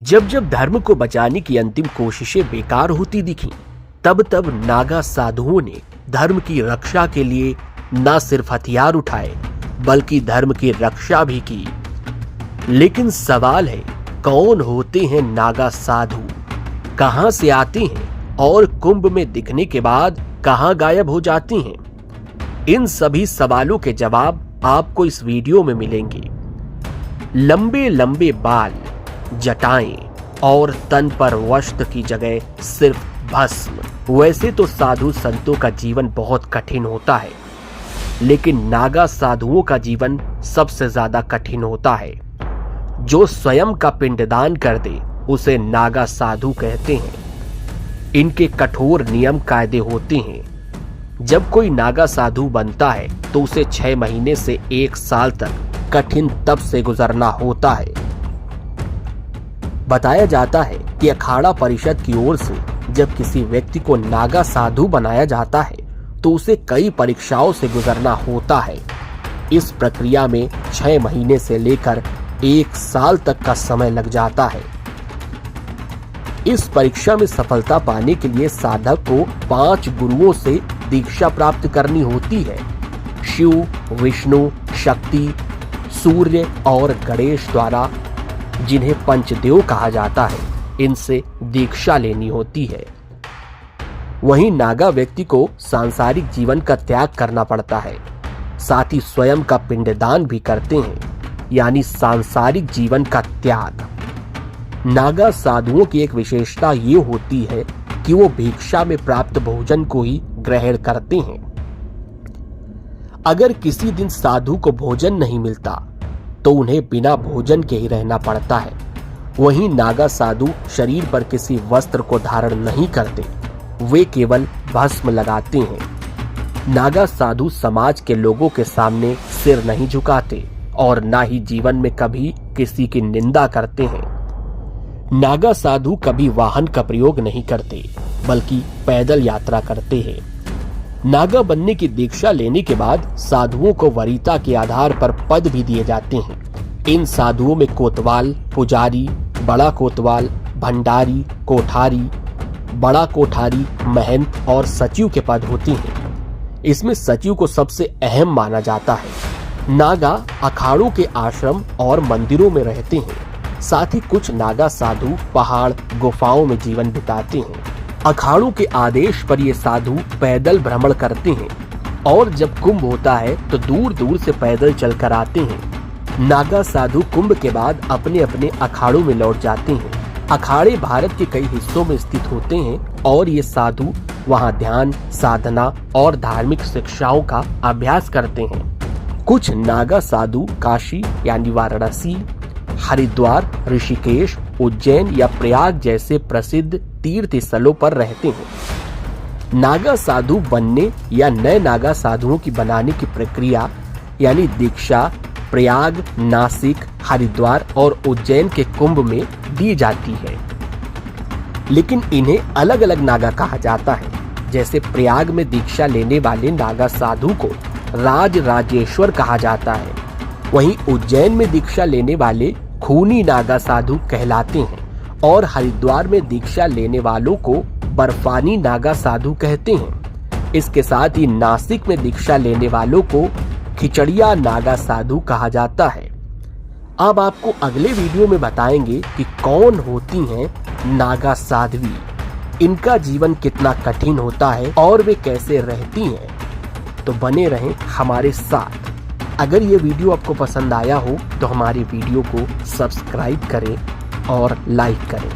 जब जब धर्म को बचाने की अंतिम कोशिशें बेकार होती दिखीं, तब तब नागा साधुओं ने धर्म की रक्षा के लिए न सिर्फ हथियार उठाए बल्कि धर्म की रक्षा भी की। लेकिन सवाल है, कौन होते हैं नागा साधु, कहां से आते हैं और कुंभ में दिखने के बाद कहां गायब हो जाते हैं? इन सभी सवालों के जवाब आपको इस वीडियो में मिलेंगे। लंबे लंबे बाल, जटाएं और तन पर वस्त्र की जगह सिर्फ भस्म। वैसे तो साधु संतों का जीवन बहुत कठिन होता है, लेकिन नागा साधुओं का जीवन सबसे ज्यादा कठिन होता है। जो स्वयं का पिंडदान कर दे उसे नागा साधु कहते हैं। इनके कठोर नियम कायदे होते हैं। जब कोई नागा साधु बनता है तो उसे 6 महीने से 1 साल तक कठिन तप से गुजरना होता है। बताया जाता है कि अखाड़ा परिषद की ओर से जब किसी व्यक्ति को नागा साधु बनाया जाता है तो उसे कई परीक्षाओं से गुजरना होता है। इस प्रक्रिया में 6 महीने से लेकर 1 साल तक का समय लग जाता है। इस परीक्षा में सफलता पाने के लिए साधक को 5 गुरुओं से दीक्षा प्राप्त करनी होती है। शिव, विष्णु, शक्ति, सूर्य और गणेश द्वारा, जिन्हें पंचदेव कहा जाता है, इनसे दीक्षा लेनी होती है। वहीं नागा व्यक्ति को सांसारिक जीवन का त्याग करना पड़ता है, साथ ही स्वयं का पिंडदान भी करते हैं, यानी सांसारिक जीवन का त्याग। नागा साधुओं की एक विशेषता ये होती है कि वो भिक्षा में प्राप्त भोजन को ही ग्रहण करते हैं। अगर किसी दिन साधु को भोजन नहीं मिलता तो उन्हें बिना भोजन के ही रहना पड़ता है। वहीं नागा साधु शरीर पर किसी वस्त्र को धारण नहीं करते, वे केवल भस्म लगाते हैं। नागा साधु समाज के लोगों के सामने सिर नहीं झुकाते और ना ही जीवन में कभी किसी की निंदा करते हैं। नागा साधु कभी वाहन का प्रयोग नहीं करते बल्कि पैदल यात्रा करते हैं। नागा बनने की दीक्षा लेने के बाद साधुओं को वरीयता के आधार पर पद भी दिए जाते हैं। इन साधुओं में कोतवाल, पुजारी, बड़ा कोतवाल, भंडारी, कोठारी, बड़ा कोठारी, महंत और सचिव के पद होते हैं। इसमें सचिव को सबसे अहम माना जाता है। नागा अखाड़ों के आश्रम और मंदिरों में रहते हैं। साथ ही कुछ नागा साधु पहाड़, गुफाओं में जीवन बिताते हैं। अखाड़ों के आदेश पर ये साधु पैदल भ्रमण करते हैं और जब कुंभ होता है तो दूर दूर से पैदल चलकर आते हैं। नागा साधु कुंभ के बाद अपने अपने अखाड़ों में लौट जाते हैं। अखाड़े भारत के कई हिस्सों में स्थित होते हैं और ये साधु वहां ध्यान, साधना और धार्मिक शिक्षाओं का अभ्यास करते हैं। कुछ नागा साधु काशी यानी वाराणसी, हरिद्वार, ऋषिकेश, उज्जैन या प्रयाग जैसे प्रसिद्ध तीर्थ स्थलों पर रहते हैं। नागा साधु बनने या नए नागा साधुओं की बनाने की प्रक्रिया यानी दीक्षा प्रयाग, नासिक, हरिद्वार और उज्जैन के कुंभ में दी जाती है। लेकिन इन्हें अलग अलग नागा कहा जाता है। जैसे प्रयाग में दीक्षा लेने वाले नागा साधु को राज राजेश्वर कहा जाता है। वहीं उज्जैन में दीक्षा लेने वाले खूनी नागा साधु कहलाते हैं और हरिद्वार में दीक्षा लेने वालों को बर्फानी नागा साधु कहते हैं। इसके साथ ही नासिक में दीक्षा लेने वालों को खिचड़िया नागा साधु कहा जाता है। अब आपको अगले वीडियो में बताएंगे कि कौन होती हैं नागा साध्वी, इनका जीवन कितना कठिन होता है और वे कैसे रहती हैं। तो बने रहें हमारे साथ। अगर ये वीडियो आपको पसंद आया हो तो हमारी वीडियो को सब्सक्राइब करें और लाइक करें।